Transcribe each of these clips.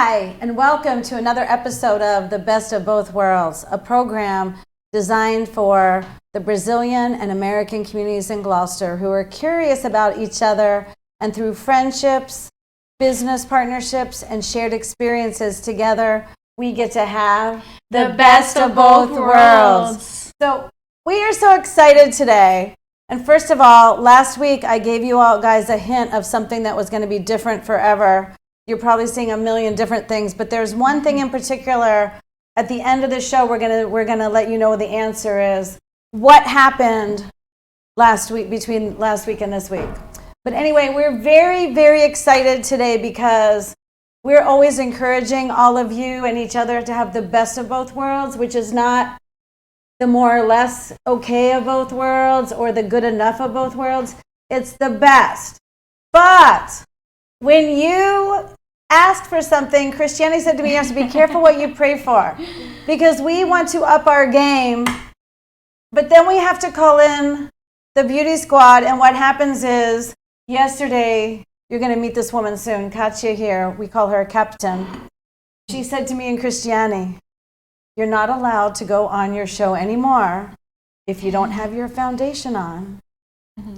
Hi, and welcome to another episode of The Best of Both Worlds, a program designed for the Brazilian and American communities in Gloucester who are curious about each other, and through friendships, business partnerships, and shared experiences together, we get to have the best of both worlds. So we are so excited today. And first of all, last week I gave you all guys a hint of something that was going to be different forever. You're probably seeing a million different things, but there's one thing in particular. At the end of the show, we're gonna let you know what the answer is. What happened last week, between last week and this week? But anyway, we're very, very excited today because we're always encouraging all of you and each other to have the best of both worlds, which is not the more or less okay of both worlds or the good enough of both worlds. It's the best. But when you ask for something, Christiane said to me, you have to be careful what you pray for, because we want to up our game, but then we have to call in the beauty squad. And what happens is, yesterday, you're going to meet this woman soon, Katya here, we call her Captain. She said to me and Christiane, you're not allowed to go on your show anymore if you don't have your foundation on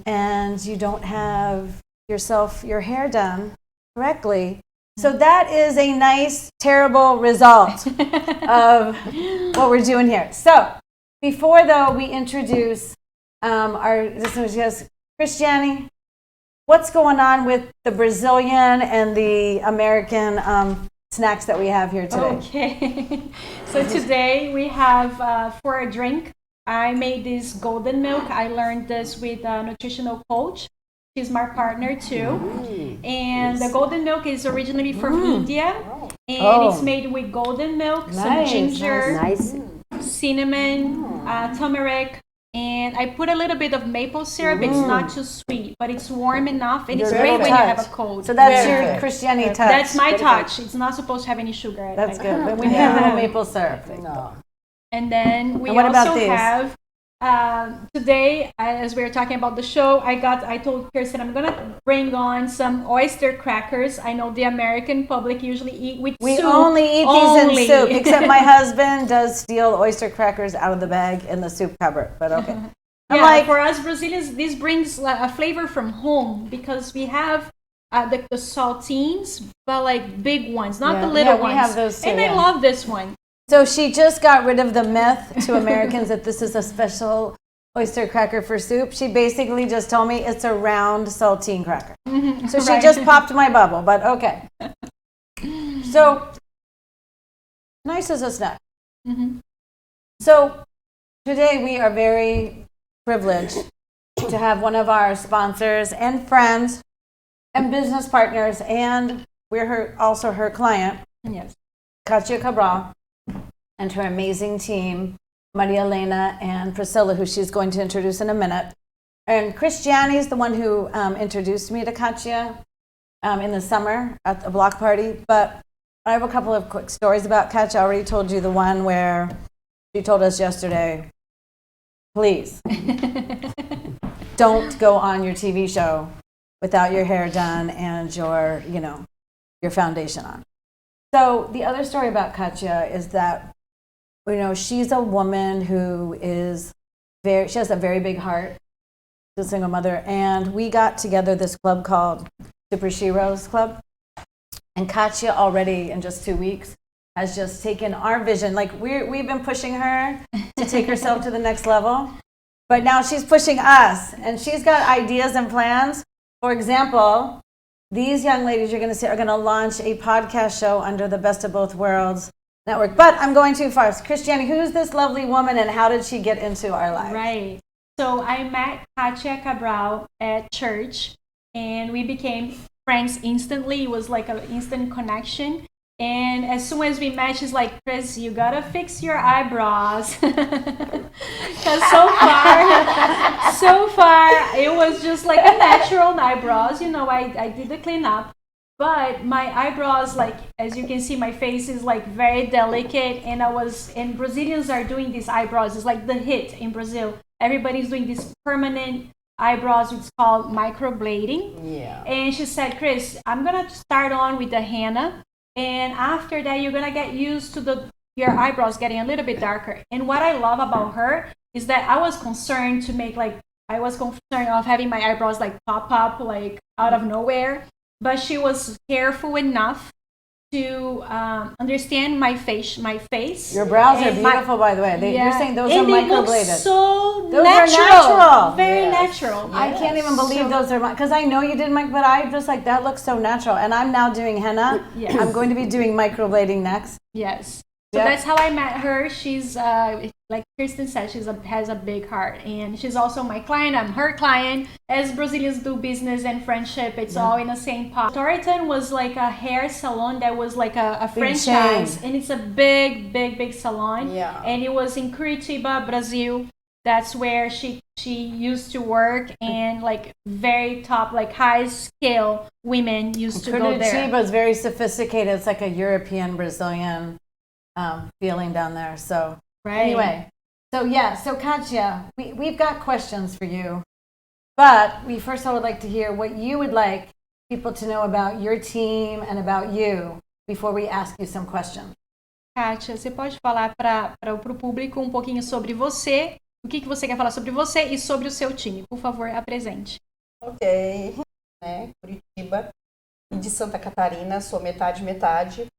and you don't have your hair done correctly. So that is a nice, terrible result of what we're doing here. So before, though, we introduce our guest, Christiane, what's going on with the Brazilian and the American snacks that we have here today? Okay. So today we have for a drink, I made this golden milk. I learned this with a nutritional coach. She's my partner too. And the golden milk is originally from India. And it's made with golden milk, some ginger, cinnamon, turmeric. And I put a little bit of maple syrup. It's not too sweet, but it's warm enough. And it's great when you have a cold. So that's your Christiane touch. That's my touch. It's not supposed to have any sugar. That's good. But we have a little maple syrup. No. And then we also have today, as we were talking about the show, I told Kirsten I'm gonna bring on some oyster crackers. I know the American public usually eat with soup. We only eat these in soup, except my husband does steal oyster crackers out of the bag in the soup cupboard. But okay. For us Brazilians, this brings a flavor from home because we have the saltines, but like big ones, not the little ones. We have those too, and I love this one. So she just got rid of the myth to Americans that this is a special oyster cracker for soup. She basically just told me it's a round saltine cracker. So she just popped my bubble, but okay. So nice as a snack. So today we are very privileged to have one of our sponsors and friends and business partners, and we're also her client, Katya Cabral, and her amazing team, Maria Elena and Priscilla, who she's going to introduce in a minute. And Christiane is the one who introduced me to Katya in the summer at a block party. But I have a couple of quick stories about Katya. I already told you the one where she told us yesterday, please, don't go on your TV show without your hair done and your foundation on. So the other story about Katya is that, she's a woman who she has a very big heart. She's a single mother. And we got together this club called Super Sheroes Club. And Katya already, in just 2 weeks, has just taken our vision. Like, we've been pushing her to take herself to the next level. But now she's pushing us. And she's got ideas and plans. For example, these young ladies you're going to see are going to launch a podcast show under the Best of Both Worlds Network. But I'm going too far. Christiane, who's this lovely woman and how did she get into our lives? Right. So I met Katya Cabral at church and we became friends instantly. It was like an instant connection. And as soon as we met, she's like, Chris, you gotta fix your eyebrows. Because so far, it was just like a natural eyebrows. I did the cleanup. But my eyebrows, like, as you can see, my face is like very delicate. And Brazilians are doing these eyebrows. It's like the hit in Brazil. Everybody's doing this permanent eyebrows, it's called microblading. Yeah. And she said, Chris, I'm gonna start on with the henna. And after that, you're gonna get used to your eyebrows getting a little bit darker. And what I love about her is that I was concerned of having my eyebrows like pop up like out of nowhere, but she was careful enough to understand my face. Your brows are and beautiful, by the way. You're saying those are and they look microbladed. so Those natural. are natural. Very Yes. natural. I can't even believe those are because I know you did but I just like that looks so natural. And I'm now doing henna. Yes. I'm going to be doing microblading next. Yes. So Yeah. that's how I met her. She's like Kirsten said, has a big heart, and she's also my client. I'm her client. As Brazilians do business and friendship, it's all in the same pot. Torrington was like a hair salon that was like a Big franchise, chain. and it's a big salon. Yeah. And it was in Curitiba, Brazil. That's where she used to work, and like very top, like high scale women used to go there. Curitiba is very sophisticated. It's like a European Brazilian feeling down there. So Right. anyway, so Katya, we've got questions for you, but first I would like to hear what you would like people to know about your team and about you before we ask you some questions. Kátia, você pode falar para o público um pouquinho sobre você, o que você quer falar sobre você e sobre o seu time? Por favor, apresente. Ok, né? Curitiba e de Santa Catarina, sou metade,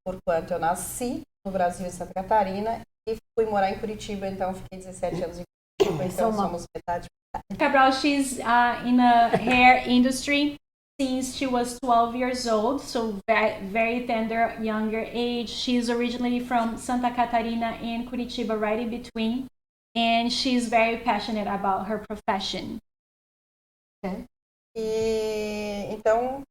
porquanto eu nasci no Brasil, em Santa Catarina, e fui morar em Curitiba, então fiquei 17 anos em Curitiba, então somos metade. Cabral, she's in the hair industry since she was 12 years old, so very tender, younger age. She's originally from Santa Catarina and Curitiba, right in between, and she's very passionate about her profession. Okay. E então,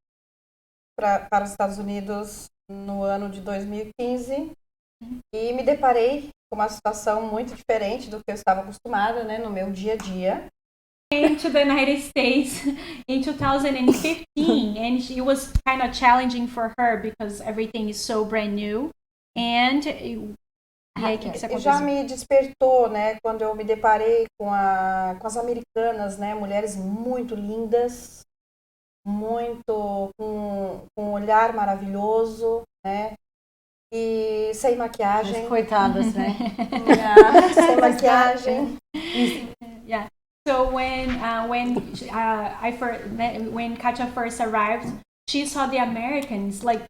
para os Estados Unidos no ano de 2015, e me deparei com uma situação muito diferente do que eu estava acostumada, né, no meu dia a dia. Came to the United States in 2015, and it was kind of challenging for her because everything is so brand new. And e aí, que você E já me despertou, né, quando eu me deparei com as americanas, né, mulheres muito lindas, muito com um olhar maravilhoso, né, e sem maquiagem. Coitadas, né? Sem maquiagem. Yeah. So when Katya first arrived, she saw the Americans, like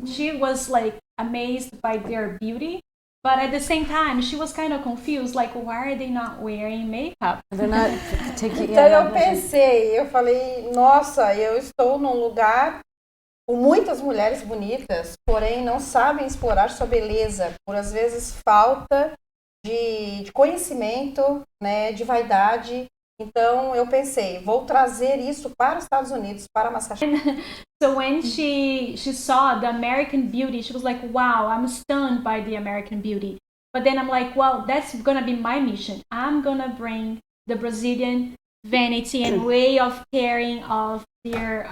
she was like amazed by their beauty, but at the same time she was kind of confused, like why are they not wearing makeup? They're not taking. Então eu pensei, eu falei, nossa, eu estou num lugar com muitas mulheres bonitas, porém não sabem explorar sua beleza, por às vezes falta de conhecimento, né, de vaidade. Então eu pensei, vou trazer isso para os Estados Unidos, para Massachusetts. So when she saw the American beauty, she was like, wow, I'm stunned by the American beauty. But then I'm like, well, that's gonna be my mission. I'm gonna bring the Brazilian vanity and way of caring of their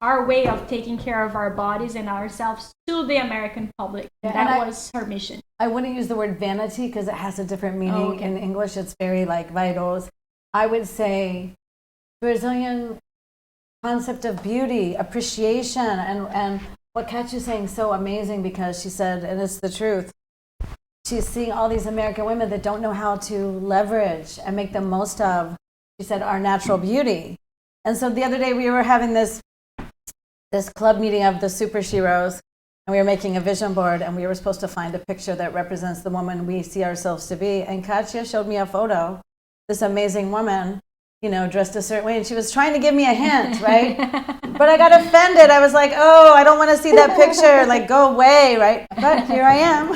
our way of taking care of our bodies and ourselves to the American public. Yeah, That was her mission. I wouldn't use the word vanity because it has a different meaning. Oh, okay. In English. It's very like vitals. I would say Brazilian concept of beauty, appreciation, and what Katya's saying is so amazing because she said, and it's the truth, she's seeing all these American women that don't know how to leverage and make the most of, she said, our natural beauty. And so the other day we were having this club meeting of the super sheroes, and we were making a vision board, and we were supposed to find a picture that represents the woman we see ourselves to be. And Katya showed me a photo, this amazing woman, you know, dressed a certain way, and she was trying to give me a hint, right? But I got offended. I was like, oh, I don't want to see that picture, like go away, right? But here I am.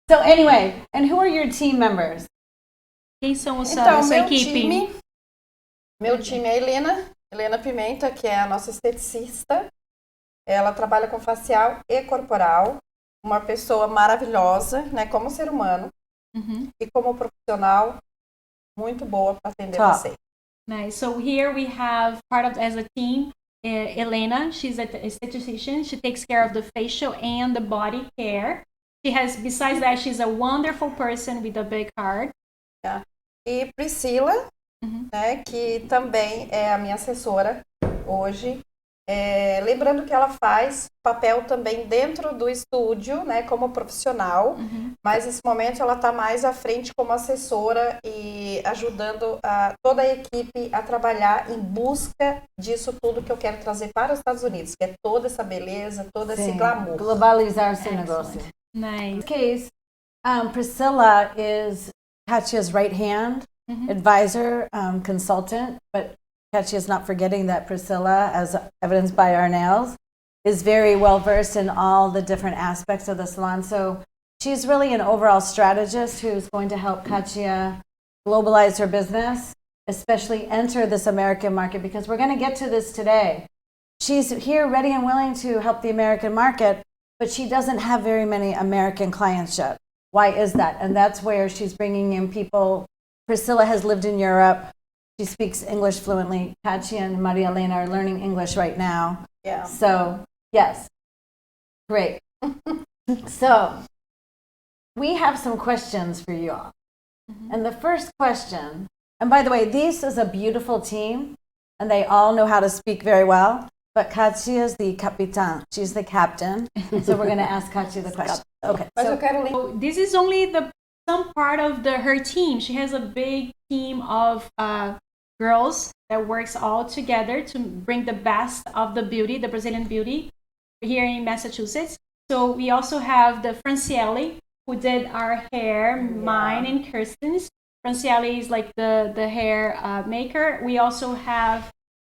So anyway, and who are your team members? Quem são os Então, sua equipe? meu time é a Helena Pimenta, que é a nossa esteticista. Ela trabalha com facial e corporal, uma pessoa maravilhosa, né, como ser humano e como profissional, muito boa para atender você. Nice. So here we have as a team, Elena. She's an esthetician. She takes care of the facial and the body care. Besides that, she's a wonderful person with a big heart. E Priscila, né, que também é a minha assessora hoje. Lembrando que ela faz papel também dentro do estúdio, né, como profissional, mas nesse momento ela está mais à frente como assessora e ajudando toda a equipe a trabalhar em busca disso tudo que eu quero trazer para os Estados Unidos, que é toda essa beleza, todo esse glamour. Globalizar seu negócio. Nice. In this case, Priscilla is Katya's right hand advisor, consultant, but Katya is not forgetting that Priscilla, as evidenced by our nails, is very well versed in all the different aspects of the salon. So she's really an overall strategist who's going to help Katya globalize her business, especially enter this American market, because we're going to get to this today. She's here ready and willing to help the American market, but she doesn't have very many American clients yet. Why is that? And that's where she's bringing in people. Priscilla has lived in Europe. She speaks English fluently. Katya and Maria Elena are learning English right now. Yeah. So, yes. Great. So, we have some questions for you all. And the first question, and by the way, this is a beautiful team, and they all know how to speak very well, but Katya is the capitán. She's the captain. So we're going to ask Katya the question. Okay. Mas So, eu quero So this is only some part of her team. She has a big team of girls that works all together to bring the best of the beauty, the Brazilian beauty, here in Massachusetts. So we also have the Franciele, who did our hair, mine and Kirsten's. Franciele is like the hair maker. We also have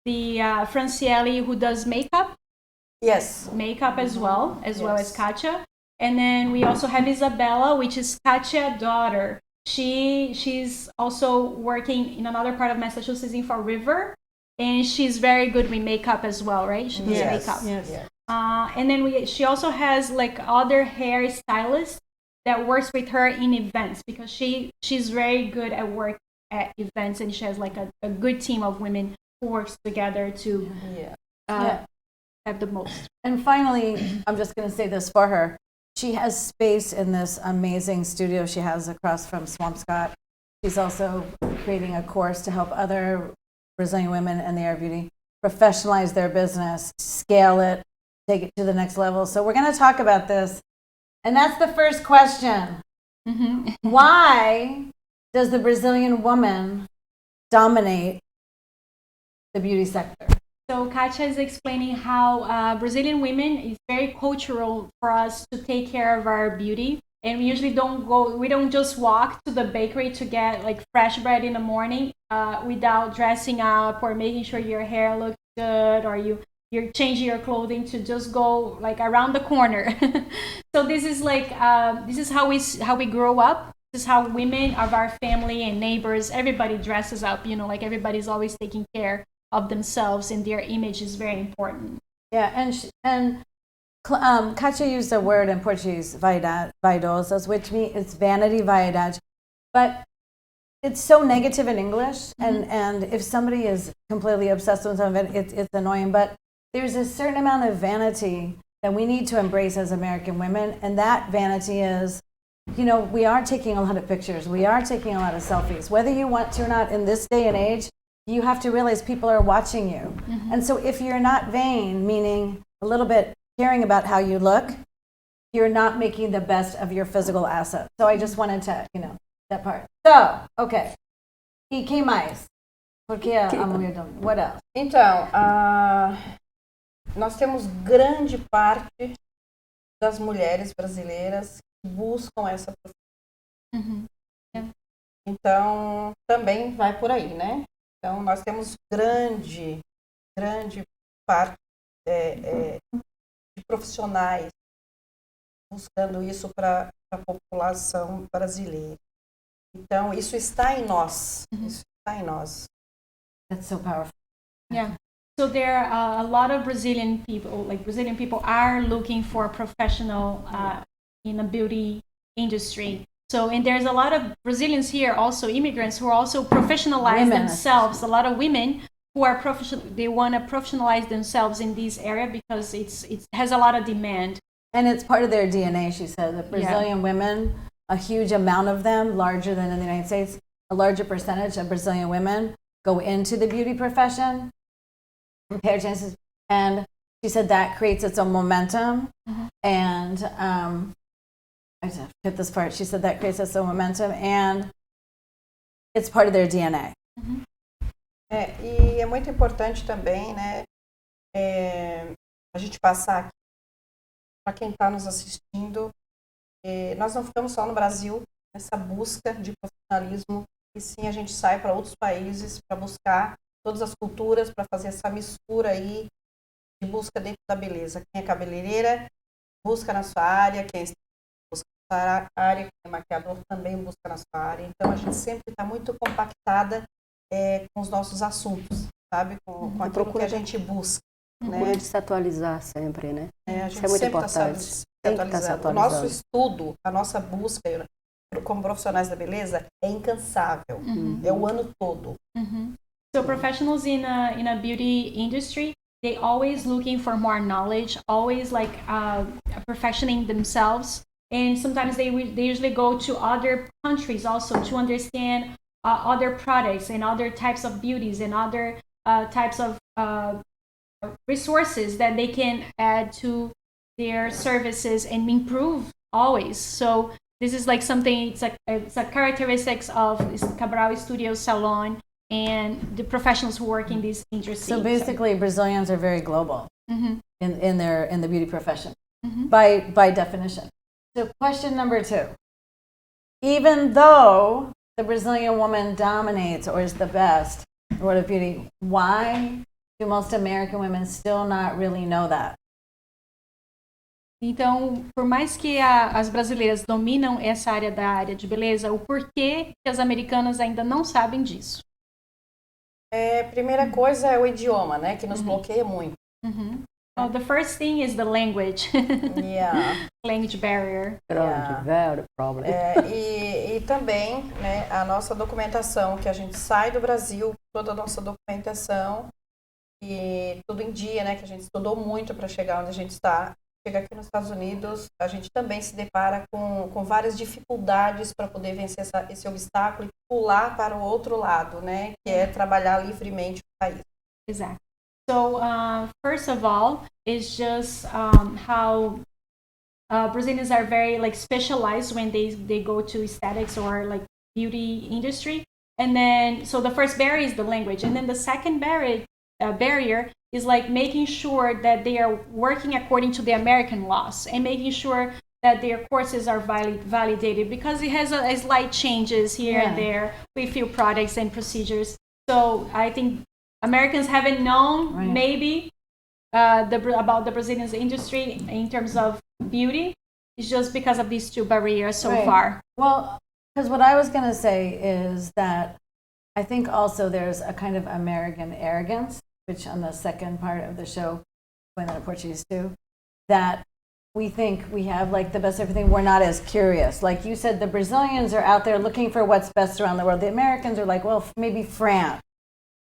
the Franciele who does makeup Yes. as well as Yes. Katya. And then we also have Isabella, which is Katya's daughter. She's also working in another part of Massachusetts in Fall River, and she's very good with makeup as well, right? She does Yes. makeup. Yes. And then she also has like other hair stylists that works with her in events, because she's very good at work at events, and she has like a good team of women who works together to Yeah. have the most. and finally, I'm just going to say this for her. She has space in this amazing studio she has across from Swampscott. She's also creating a course to help other Brazilian women in the air beauty professionalize their business, scale it, take it to the next level. So we're going to talk about this. And that's the first question. Why does the Brazilian woman dominate the beauty sector? So Katya is explaining how Brazilian women is very cultural for us to take care of our beauty, and we usually we don't just walk to the bakery to get like fresh bread in the morning without dressing up or making sure your hair looks good, or you're changing your clothing to just go like around the corner. So this is like this is how we grow up. This is how women of our family and neighbors, everybody dresses up. Like everybody's always taking care of themselves, and their image is very important. Yeah, and Katya used a word in Portuguese, vaidosas, which means it's vanity, vaidade. But it's so negative in English, and if somebody is completely obsessed with something, it's annoying. But there's a certain amount of vanity that we need to embrace as American women, and that vanity is, we are taking a lot of pictures, we are taking a lot of selfies. Whether you want to or not, in this day and age, you have to realize people are watching you. And so if you're not vain, meaning a little bit caring about how you look, you're not making the best of your physical asset. So I just wanted to, that part. So, okay. E quem mais? Porque a mulher don't. What else? Então, nós temos grande parte das mulheres brasileiras que buscam essa profissão. Então, também vai por aí, né? Então, nós temos grande parte de profissionais buscando isso para a população brasileira. Então, isso está em nós. Isso está em nós. That's so powerful. Yeah. So there are a lot of Brazilian people are looking for a professional in the beauty industry. So, and there's a lot of Brazilians here, also immigrants, who are also professionalize themselves. A lot of women who are they want to professionalize themselves in this area because it has a lot of demand. And it's part of their DNA, she said. The Brazilian women, a huge amount of them, larger than in the United States, a larger percentage of Brazilian women go into the beauty profession compared to And she said that creates its own momentum. And I just hit this part. She said that creates its own momentum and it's part of their DNA. E é muito importante também, né, a gente passar aqui para quem está nos assistindo. Nós não ficamos só no Brasil nessa busca de profissionalismo, e sim a gente sai para outros países para buscar todas as culturas, para fazer essa mistura aí de busca dentro da beleza. Quem é cabeleireira, busca na sua área, quem busca na sua área, quem é maquiador também busca na sua área. Então a gente sempre está muito compactada com os nossos assuntos, sabe? Com aquilo que a gente busca. Procura de se atualizar sempre, né? A gente Isso é muito sempre importante. se Tem que estar se atualizando. O atualizando. nosso estudo, a nossa busca como profissionais da beleza é incansável. É o ano todo. So professionals in a beauty industry, they always looking for more knowledge, always like perfectioning themselves, and sometimes they usually go to other countries also to understand other products and other types of beauties and other types of resources that they can add to their services and improve always. So this is like something, it's a characteristics of Cabral Studio Salon and the professionals who work in this industry. So basically, Brazilians are very global in the beauty profession by definition. So question number 2: even though the Brazilian woman dominates or is the best in the world of beauty, why do most American women still not really know that? Então, por mais que as brasileiras dominam essa área da área de beleza, o porquê que as americanas ainda não sabem disso? Primeira coisa é o idioma, né? Que nos bloqueia muito. Well, the first thing is the language, Yeah. language barrier. Grande, very problem. E também, né, a nossa documentação, que a gente sai do Brasil, toda a nossa documentação e tudo em dia, né? Que a gente estudou muito para chegar onde a gente está. Chega aqui nos Estados Unidos, a gente também se depara com várias dificuldades para poder vencer esse obstáculo e pular para o outro lado, né? Que é trabalhar livremente no país. Exactly. So, first of all, it's just how Brazilians are very like specialized when they go to aesthetics or like beauty industry. And then, so the first barrier is the language. And then the second barrier is like making sure that they are working according to the American laws and making sure that their courses are validated, because it has a slight changes here and there with few products and procedures. So I think Americans haven't known maybe about the Brazilian industry in terms of beauty. It's just because of these two barriers so far. Well, because what I was going to say is that I think also there's a kind of American arrogance, which on the second part of the show, explain that in Portuguese too, that we think we have like the best everything. We're not as curious. Like you said, the Brazilians are out there looking for what's best around the world. The Americans are like, well, maybe France,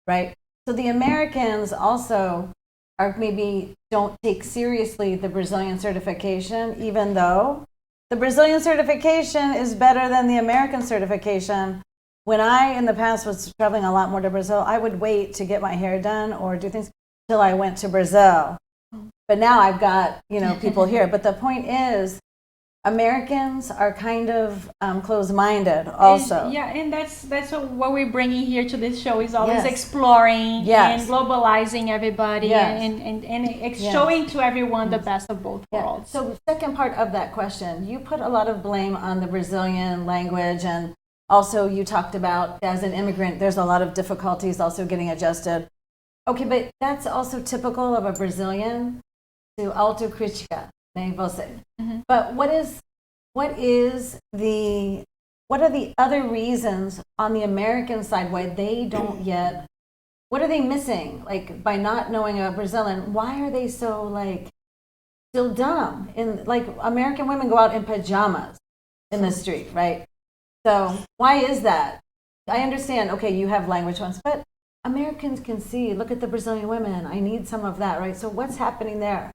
right? So the Americans also are maybe don't take seriously the Brazilian certification, even though the Brazilian certification is better than the American certification. When I, in the past, was traveling a lot more to Brazil, I would wait to get my hair done or do things till I went to Brazil. But now I've got, people here. But the point is, Americans are kind of closed-minded also. And that's what we're bringing here to this show is always Yes. exploring Yes. and globalizing everybody Yes. and showing to everyone the best of both worlds. So the second part of that question, you put a lot of blame on the Brazilian language, and also you talked about as an immigrant, there's a lot of difficulties also getting adjusted. Okay, but that's also typical of a Brazilian to autocrítica, né, você. But what are the other reasons on the American side why they don't yet, what are they missing? Like by not knowing a Brazilian, why are they so like still dumb? And like American women go out in pajamas in the street, right? So why is that? I understand, okay, you have language ones, but Americans can see, look at the Brazilian women, I need some of that, right? So what's happening there?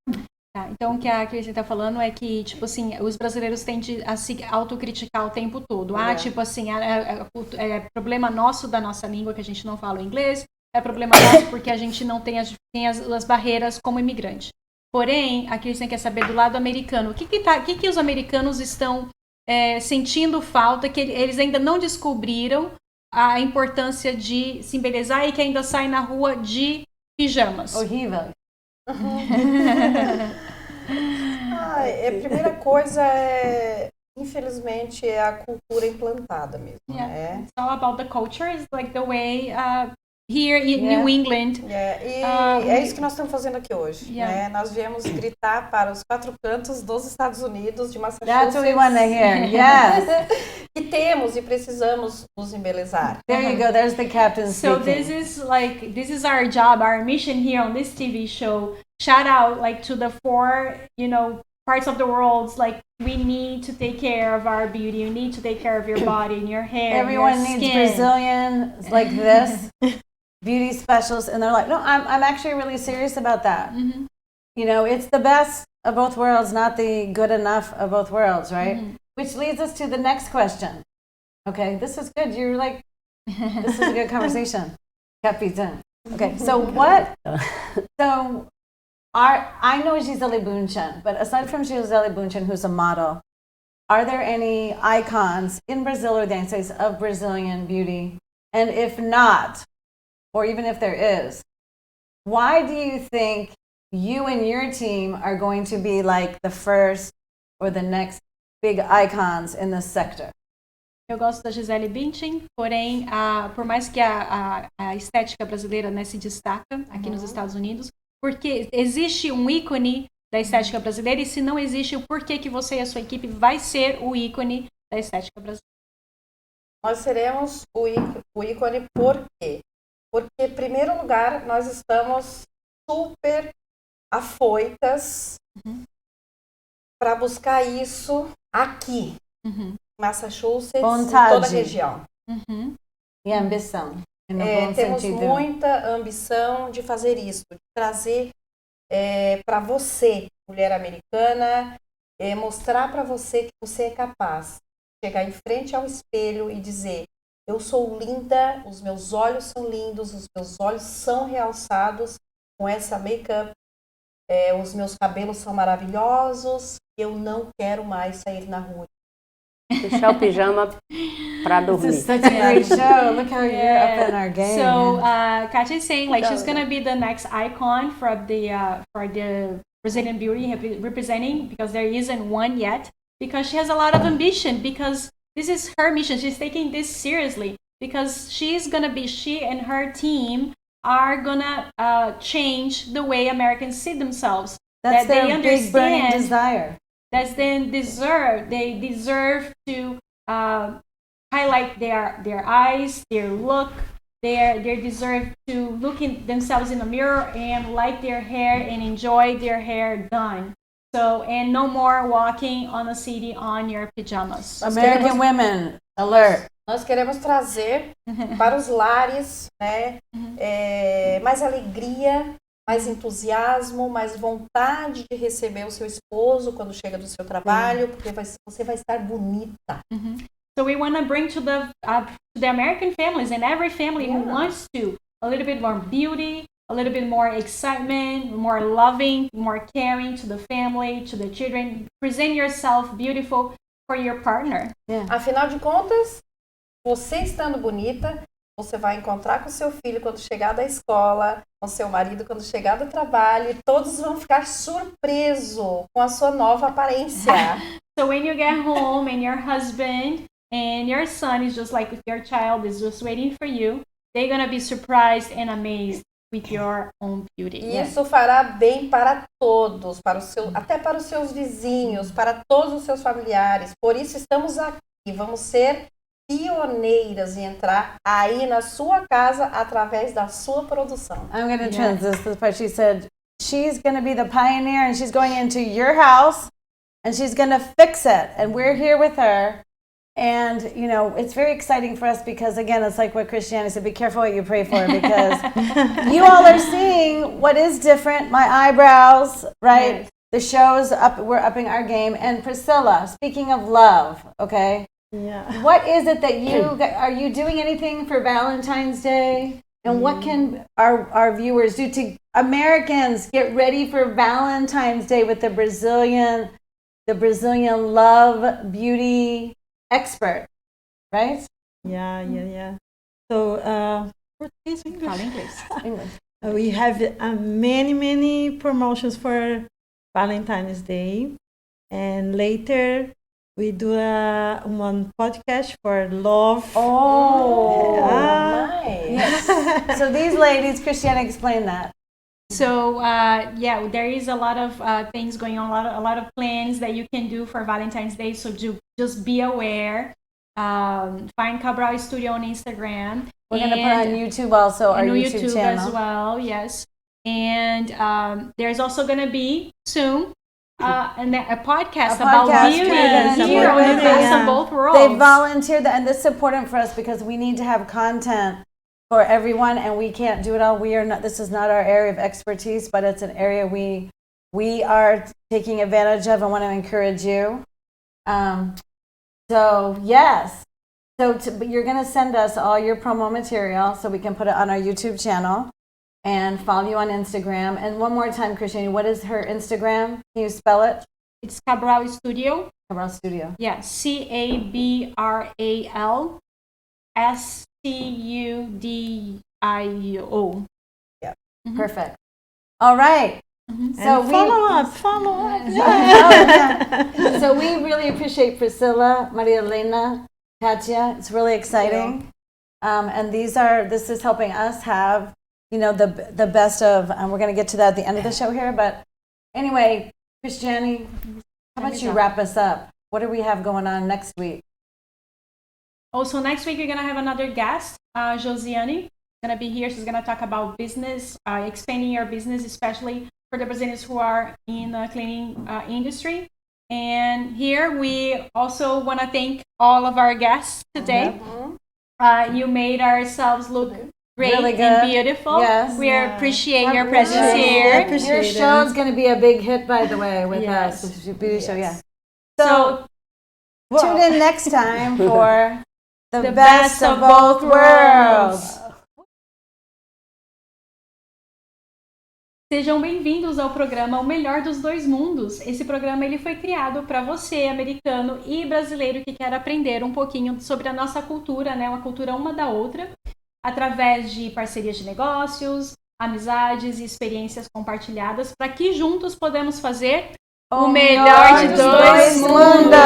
Tá, então, o que a Cris está falando é que, tipo assim, os brasileiros tendem a se autocriticar o tempo todo. Tipo assim, é problema nosso da nossa língua, que a gente não fala o inglês, é problemático porque a gente não tem as barreiras como imigrante. Porém, aqui a gente quer saber do lado americano. O que os americanos estão sentindo falta, que eles ainda não descobriram a importância de se embelezar e que ainda saem na rua de pijamas? Horrível. A primeira coisa infelizmente, é a cultura implantada mesmo, né? It's all about the culture, it's like the way here in New England. É isso que nós estamos fazendo aqui hoje, né? Nós viemos gritar para os 4 cantos dos Estados Unidos, de Massachusetts. That's what we want to hear, yes. Que temos e precisamos nos embelezar. There you go, there's the captain speaking. So this is our job, our mission here on this TV show. Shout out to the 4, parts of the world. Like, we need to take care of our beauty. You need to take care of your body and your hair. Everyone your needs skin. Brazilians like this, beauty specialists, and they're like, no, I'm actually really serious about that. Mm-hmm. It's the best of both worlds, not the good enough of both worlds, right? Mm-hmm. Which leads us to the next question. Okay, this is good. You're like, this is a good conversation, Capitan. Okay, I know Gisele Bündchen, but aside from Gisele Bündchen, who's a model, are there any icons in Brazil or the United States of Brazilian beauty? And if not, or even if there is, why do you think you and your team are going to be like the first or the next big icons in this sector? Eu gosto da Gisele Bündchen, porém, por mais que a estética brasileira se destaca aqui nos Estados Unidos, porque existe um ícone da estética brasileira, e se não existe, o porquê que você e a sua equipe vai ser o ícone da estética brasileira? Nós seremos o ícone por quê? Porque, em primeiro lugar, nós estamos super afoitas para buscar isso aqui, Massachusetts, Vontade. em toda a região. E ambição. No bom Temos sentido. muita ambição de fazer isso, de trazer para você, mulher americana, mostrar para você que você é capaz de chegar em frente ao espelho e dizer: eu sou linda, os meus olhos são lindos, os meus olhos são realçados com essa make-up, os meus cabelos são maravilhosos, eu não quero mais sair na rua. Deixar o pijama para dormir. This is such a great show. Look how you're up in our game. So Katia is saying she's gonna be the next icon for the Brazilian beauty representing, because there isn't one yet, because she has a lot of ambition, because this is her mission. She's taking this seriously, because she and her team are gonna change the way Americans see themselves. That's that their they big burning understand desire. that they deserve to highlight their eyes, their look. They deserve to look in themselves in the mirror and like their hair and enjoy their hair done. So, and no more walking on the city on your pajamas. American women, alert. Nós queremos trazer para os lares, né, mais alegria, mais entusiasmo, mais vontade de receber o seu esposo quando chega do seu trabalho, porque você vai estar bonita. So we want to bring to the American families, and every family who wants to, a little bit more beauty, a little bit more excitement, more loving, more caring to the family, to the children. Present yourself beautiful for your partner. Afinal de contas, você estando bonita, você vai encontrar com seu filho quando chegar da escola, com seu marido quando chegar do trabalho, e todos vão ficar surpresos com a sua nova aparência. So when you get home and your husband and your son is just like, if your child is just waiting for you, they're gonna be surprised and amazed with your own beauty. E isso fará bem para todos, até para os seus vizinhos, para todos os seus familiares. Por isso estamos aqui, vamos ser pioneiras em entrar aí na sua casa através da sua produção. I'm going to translate this part. She said she's going to be the pioneer, and she's going into your house and she's going to fix it. And we're here with her. And, it's very exciting for us because, again, it's like what Christiane said, be careful what you pray for, because you all are seeing what is different. My eyebrows, right? Yes. The show's up. We're upping our game. And Priscilla, speaking of love, okay? Yeah. What is it that are you doing anything for Valentine's Day? And what can our viewers do to Americans get ready for Valentine's Day with the Brazilian love beauty expert, right? Yeah. So, Portuguese, English. Fala inglês. English. We have many promotions for Valentine's Day, and later we do one podcast for love. Oh, Nice. so these ladies, Christiane, explain that. So there is a lot of things going on, a lot of plans that you can do for Valentine's Day. So just be aware. Find Cabral Studio on Instagram. We're going to put on YouTube also, our and YouTube channel. as well. Yes, and there's also going to be soon a podcast about podcast beauty here here on the with Best us. of Both Worlds. They volunteered, and this is important for us because we need to have content for everyone, and we can't do it all. We are not. This is not our area of expertise, but it's an area we are taking advantage of. I want to encourage you. So yes. But you're going to send us all your promo material so we can put it on our YouTube channel and follow you on Instagram. And one more time, Christiane, what is her Instagram? Can you spell it? It's Cabral Studio. Cabral Studio. Yeah, CABRALSTUDIO. Yeah, Mhm. perfect. All right. Mhm. So And follow up. So we really appreciate Priscilla, Maria Elena, Katya. It's really exciting. And this is helping us have, the best of, and we're going to get to that at the end of the show here. But anyway, Christiane, how about you wrap us up? What do we have going on next week? Also, next week, you're going to have another guest, Josiane. Going to be here. She's going to talk about business, expanding your business, especially for the Brazilians who are in the cleaning industry. And here we also want to thank all of our guests today. You made ourselves look great Really good. and beautiful. Yes. We appreciate your Yes. presence here. Your show is going to be a big hit, by the way, with Yes. us. The beauty show, yeah. So, Tune in next time for the best of both worlds. Sejam bem-vindos ao programa O Melhor dos Dois Mundos. Esse programa ele foi criado para você, americano e brasileiro, que quer aprender um pouquinho sobre a nossa cultura, né? Uma cultura uma da outra, através de parcerias de negócios, amizades e experiências compartilhadas, para que juntos podemos fazer o melhor de dois mundos.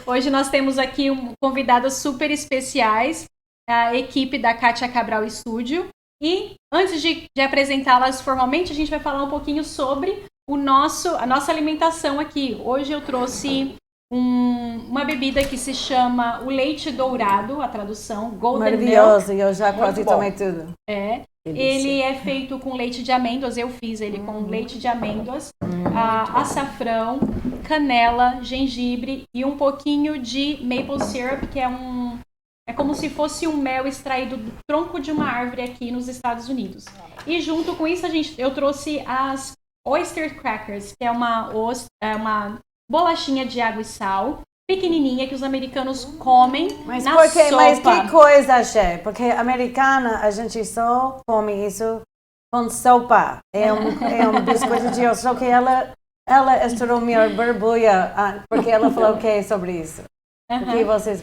Hoje nós temos aqui convidadas super especiais, a equipe da Kátia Cabral Studio. E antes de apresentá-las formalmente, a gente vai falar um pouquinho sobre a nossa alimentação aqui. Hoje eu trouxe uma bebida que se chama o leite dourado, a tradução, Golden Milk. Maravilhoso, eu já quase tomei tudo. Ele é feito com leite de amêndoas, eu fiz ele com leite de amêndoas, açafrão, canela, gengibre e um pouquinho de maple syrup, que é como se fosse um mel extraído do tronco de uma árvore aqui nos Estados Unidos. E junto com isso eu trouxe as oyster crackers, que é uma bolachinha de água e sal, pequenininha, que os americanos comem Mas na por quê? sopa. Mas que coisa, Che? Porque americana, a gente só come isso com sopa. É um biscoito de osso. Só que ela estourou minha borbulha, porque ela falou o que sobre isso? O que vocês...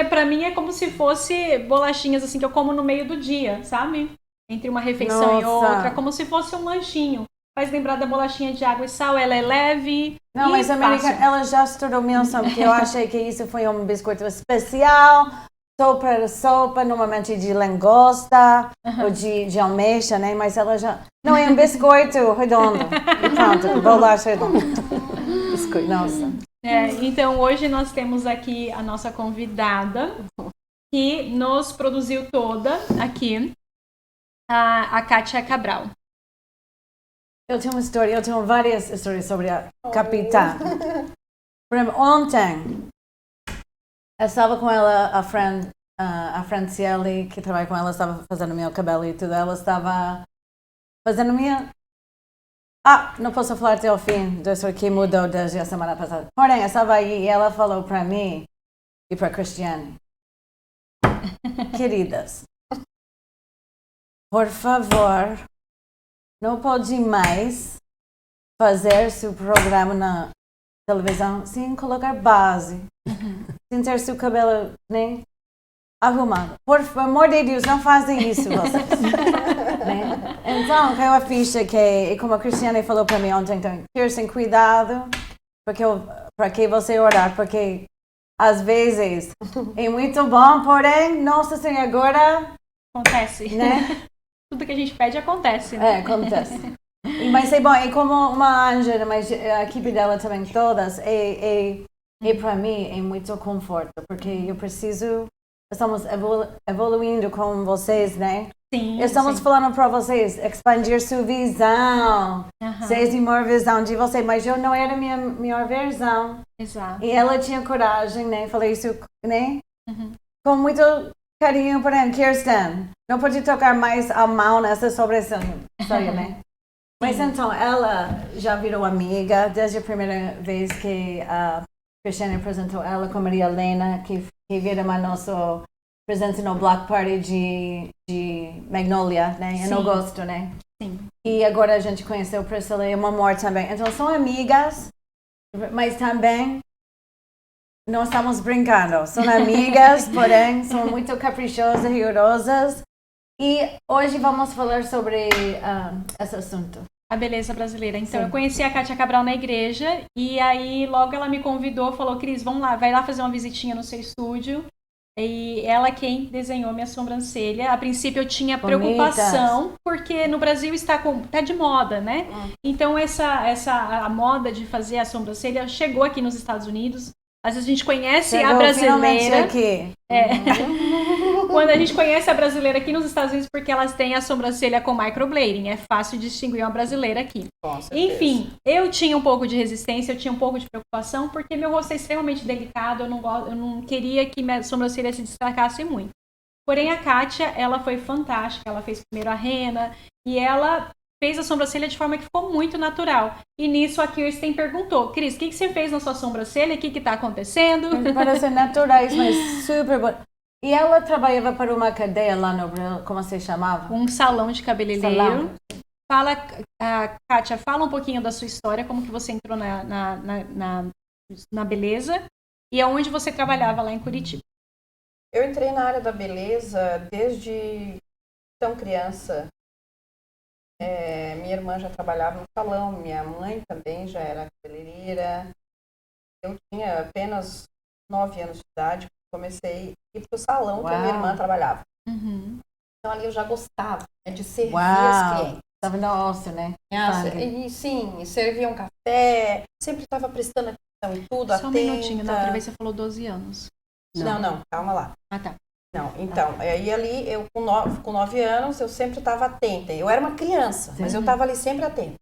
Pra mim é como se fosse bolachinhas assim que eu como no meio do dia, sabe? Entre uma refeição e Nossa. outra, como se fosse um lanchinho. Faz lembrar da bolachinha de água e sal, ela é leve. Não, e mas a americana, fácil. ela já estourou minha noção, porque eu achei que isso foi um biscoito especial, sopa, normalmente de langosta, ou de almeja, né? Mas ela já... Não, é um biscoito redondo. E pronto, bolacha redonda. Biscoito, nossa. Então hoje nós temos aqui a nossa convidada, que nos produziu toda aqui, a Kátia Cabral. Eu tenho várias histórias sobre a capitã. Por exemplo, ontem, eu estava com ela, a Franciele, que trabalha com ela, estava fazendo meu cabelo e tudo. Ela estava fazendo minha... não posso falar até o fim disso que mudou desde a semana passada. Porém, eu estava aí e ela falou para mim e para Christiane, queridas, por favor, não pode mais fazer seu programa na televisão sem colocar base, sem ter seu cabelo nem arrumado. Por amor de Deus, não fazem isso vocês. Né? Então, caiu a ficha que, como a Cristiane falou para mim ontem, então, Kirsten, cuidado para que você orar, porque às vezes é muito bom, porém, nossa senhora, agora, Acontece. né? Tudo que a gente pede acontece, né? Acontece. Mas é bom, é como uma anja, mas a equipe dela também, todas, para mim é muito conforto, porque eu preciso, estamos evoluindo com vocês, né? Sim. Estamos sim. falando para vocês, expandir sua visão, ser a maior visão de você, mas eu não era a minha melhor versão. Exato. E ela tinha coragem, né? Falei isso, né? Com muito carinho para ela. Kirsten, não pode tocar mais a mão nessa sobrancelha, né? Mas então, ela já virou amiga desde a primeira vez que a Cristiane apresentou ela com Maria Helena, que vira a nossa presença no Block Party de Magnolia, né? Em Sim. agosto, né? Sim. E agora a gente conheceu Priscila e o amor também. Então, são amigas, mas também não estamos brincando. São amigas, porém, são muito caprichosas e rigorosas. E hoje vamos falar sobre esse assunto. A beleza brasileira. Então, Sim. eu conheci a Kátia Cabral na igreja e aí logo ela me convidou, falou, Cris, vamos lá, vai lá fazer uma visitinha no seu estúdio. E ela quem desenhou minha sobrancelha. A princípio eu tinha preocupação, porque no Brasil está de moda, né? Então a moda de fazer a sobrancelha chegou aqui nos Estados Unidos. Às vezes a gente conhece a brasileira. Aqui. Quando a gente conhece a brasileira aqui nos Estados Unidos, porque elas têm a sobrancelha com microblading. É fácil distinguir uma brasileira aqui. Enfim, eu tinha um pouco de resistência, eu tinha um pouco de preocupação, porque meu rosto é extremamente delicado, eu não queria que minha sobrancelha se destacasse muito. Porém, a Kátia, ela foi fantástica, ela fez primeiro a rena, e ela fez a sobrancelha de forma que ficou muito natural. E nisso a Kirsten perguntou, Cris, o que você fez na sua sobrancelha? O que está acontecendo? Parecem naturais, mas super bom. E ela trabalhava para uma cadeia lá no Brasil, como se chamava? Um salão de cabeleireiro. Salão. Kátia, fala um pouquinho da sua história, como que você entrou na beleza e aonde você trabalhava lá em Curitiba. Eu entrei na área da beleza desde tão criança. Minha irmã já trabalhava no salão, minha mãe também já era cabeleireira. Eu tinha apenas 9 anos de idade, comecei a ir para o salão que a minha irmã trabalhava. Então ali eu já gostava de servir as clientes. Estava no osso, né? E sim, servia um café, sempre estava prestando atenção em tudo, Só um minutinho, na outra vez você falou 12 anos. Não, calma lá. Ah, tá. Não, então, aí ali, eu com 9 anos, eu sempre estava atenta. Eu era uma criança, mas eu estava ali sempre atenta.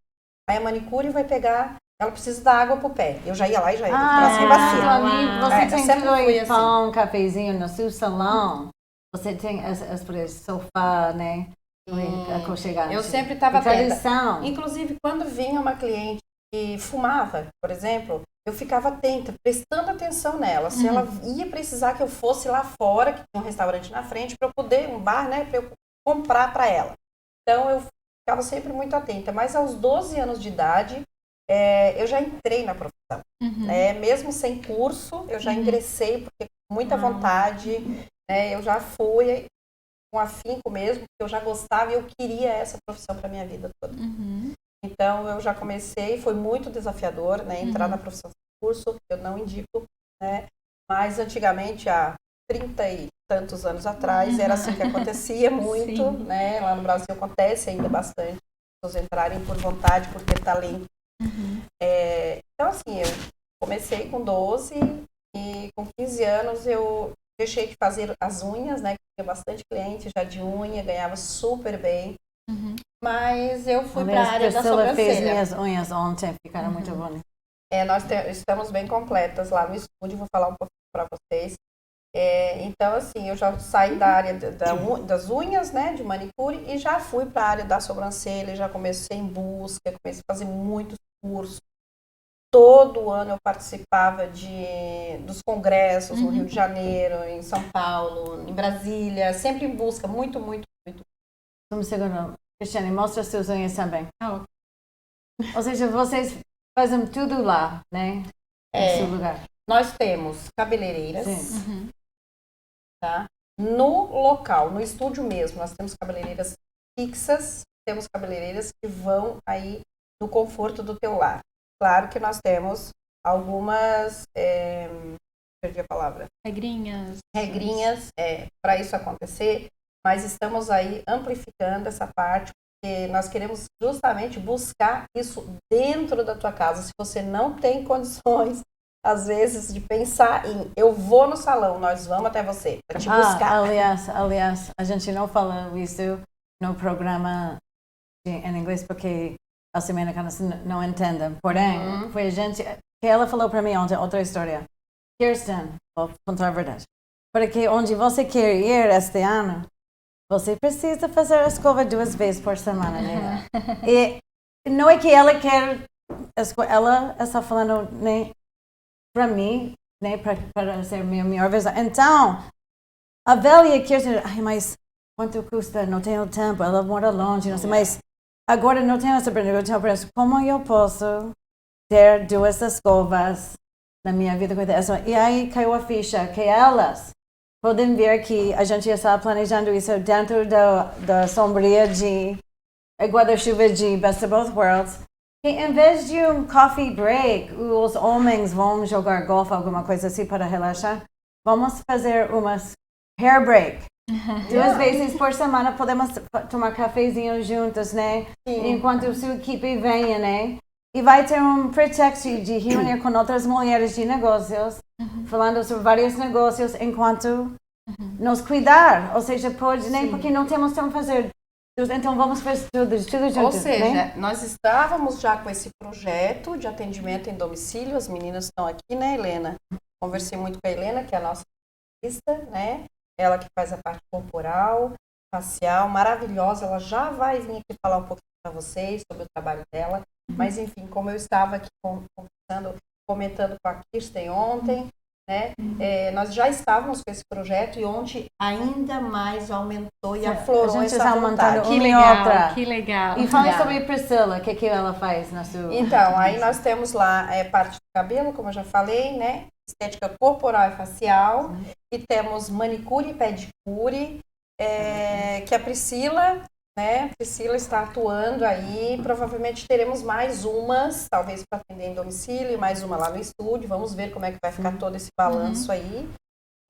Aí a manicure vai pegar, ela precisa dar água pro pé. Eu já ia lá e já ia pra cima assim. Você tem sempre fui assim. pão, cafezinho no seu salão. Você tem esse sofá, né? Aconchegante. Eu sempre estava atenta. Tradição. Inclusive, quando vinha uma cliente que fumava, por exemplo, eu ficava atenta, prestando atenção nela. Se ela ia precisar que eu fosse lá fora, que tinha um restaurante na frente, para eu poder, um bar, né, para eu comprar para ela. Então, eu ficava sempre muito atenta. Mas aos 12 anos de idade, eu já entrei na profissão. Mesmo sem curso, eu já ingressei, porque com muita vontade, eu já fui com afinco mesmo, porque eu já gostava e eu queria essa profissão para minha vida toda. Então, eu já comecei, foi muito desafiador, né, entrar na profissão sem curso, eu não indico, né, mas antigamente, há 30 e tantos anos atrás, era assim que acontecia muito, né, lá no Brasil acontece ainda bastante, as pessoas entrarem por vontade, por ter talento. Então, assim, eu comecei com 12 e com 15 anos eu deixei de fazer as unhas, né, que tinha bastante cliente já de unha, ganhava super bem. Mas eu fui para a área da sobrancelha. Fez minhas unhas ontem, ficaram muito bonitas. Nós estamos bem completas lá no estúdio, vou falar um pouquinho para vocês. Então, assim, eu já saí da área das unhas, né, de manicure, e já fui para a área da sobrancelha, já comecei em busca, comecei a fazer muitos cursos. Todo ano eu participava dos congressos no Rio de Janeiro, em São Paulo, em Brasília, sempre em busca, muito, muito, muito. Um segundo. Cristiane, mostra suas unhas também. Ah, ok. Ou seja, vocês fazem tudo lá, né? É. No seu lugar. Nós temos cabeleireiras, Sim. tá? No local, no estúdio mesmo, nós temos cabeleireiras fixas, temos cabeleireiras que vão aí no conforto do teu lar. Claro que nós temos algumas, perdi a palavra, Regrinhas. para isso acontecer, mas estamos aí amplificando essa parte, porque nós queremos justamente buscar isso dentro da tua casa. Se você não tem condições, às vezes, de pensar em eu vou no salão, nós vamos até você para te buscar. Aliás, a gente não fala isso no programa em inglês porque as americanas não entendem. Porém, foi a gente que ela falou para mim ontem outra história. Kirsten, vou contar a verdade. Porque onde você quer ir este ano, você precisa fazer a escova 2 vezes por semana, né? E não é que ela quer, ela está falando, né, para mim, né, para ser minha melhor versão. Então, a velha Kirsten, ai, mas quanto custa? Não tenho tempo, ela mora longe, não sei, mas agora não tenho essa pergunta. Como eu posso ter 2 escovas na minha vida com isso? E aí caiu a ficha que elas podem ver que a gente está planejando isso dentro da sombria de guarda-chuva de Best of Both Worlds. E em vez de um coffee break, os homens vão jogar golfe, alguma coisa assim para relaxar, vamos fazer umas hair break. 2 vezes por semana podemos tomar cafezinho juntos, né? Sim. Enquanto a sua equipe vem, né? E vai ter um pretexto de reunir com outras mulheres de negócios, falando sobre vários negócios, enquanto nos cuidar. Ou seja, pode, né? Porque não temos como fazer. Então vamos fazer tudo junto. Ou seja, né? nós estávamos já com esse projeto de atendimento em domicílio, as meninas estão aqui, né, Helena? Conversei muito com a Helena, que é a nossa especialista, né? Ela que faz a parte corporal, facial, maravilhosa. Ela já vai vir aqui falar um pouquinho para vocês sobre o trabalho dela. Mas, enfim, como eu estava aqui conversando, comentando com a Kirsten ontem, né? Nós já estávamos com esse projeto e ontem ainda mais aumentou e aflorou A gente essa está vontade. montando Que uma e legal, outra. que legal. E fala Legal. sobre a Priscila, o que ela faz na sua... Então, aí nós temos lá parte do cabelo, como eu já falei, né? Estética corporal e facial. E temos manicure e pedicure, que a Priscila, né? Priscila está atuando aí. Provavelmente teremos mais umas, talvez para atender em domicílio, e mais uma lá no estúdio. Vamos ver como é que vai ficar todo esse balanço aí.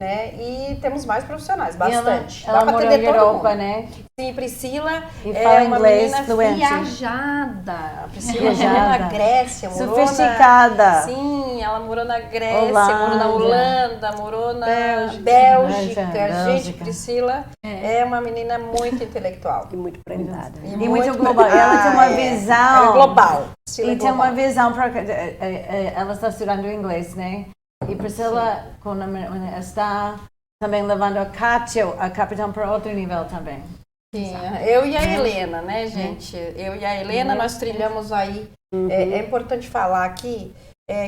Né? E temos mais profissionais, bastante. Ela Dá para morou atender em todo Europa, mundo. né? Sim, Priscila E é fala uma inglês menina fluente. viajada. A Priscila morou Viajada. na Grécia, morou Sofisticada. Sim, ela morou na Grécia, Holanda. morou na Holanda, morou na Bélgica. Bélgica. Gente, Priscila é uma menina muito intelectual. E muito prendada. E muito global. Ela tem uma visão. Ela é global. Priscila E é tem uma global. visão para ela está estudando inglês, né? E Priscila está também levando a Kátia, a capitã, para outro nível também. Sim, eu e a Helena, né, gente? Eu e a Helena, nós trilhamos aí. É importante falar aqui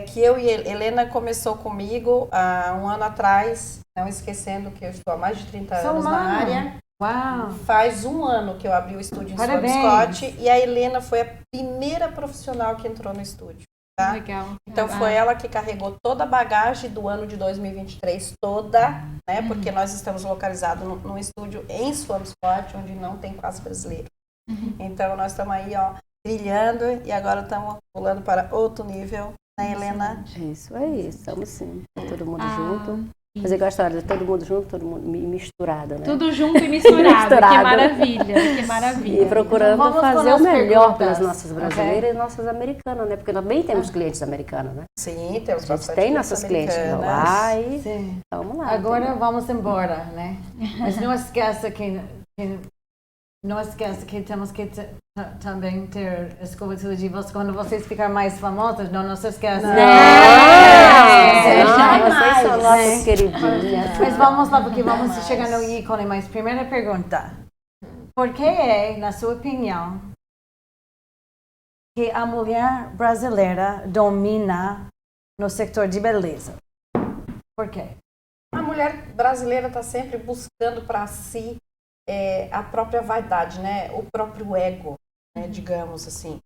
que eu e a Helena começou comigo há um ano atrás, não esquecendo que eu estou há mais de 30 anos na área. Uau! Faz um ano que eu abri o estúdio em Parabéns. Swampscott e a Helena foi a primeira profissional que entrou no estúdio. Tá? Legal. Então foi ela que carregou toda a bagagem do ano de 2023 toda, né? Porque nós estamos localizados num estúdio em Swampscott, onde não tem quase brasileiro. Então nós estamos aí, ó, brilhando e agora estamos pulando para outro nível, né, Helena? Isso aí, estamos sim. Todo mundo junto. Mas eu gosto de todo mundo junto, todo mundo misturado, né? Tudo junto e misturado. Misturado. Que maravilha, que maravilha. E procurando Então, vamos fazer com o melhor perguntas. pelas nossas brasileiras e nossas americanas, né? Porque nós também temos clientes americanos, né? Sim, temos A gente bastante tem nossas clientes americanas. lá e Sim. vamos lá. Agora entendeu? vamos embora, né? Mas não esqueça que temos que também ter escova de vocês quando vocês ficarem mais famosas. Não se esqueça. Vocês são Né? nossas queridinhas. Mas vamos lá, porque vamos chegar no ícone. Mas primeira pergunta. Por que é, na sua opinião, que a mulher brasileira domina no setor de beleza? Por quê? A mulher brasileira está sempre buscando para si a própria vaidade, né? O próprio ego, né? Digamos assim.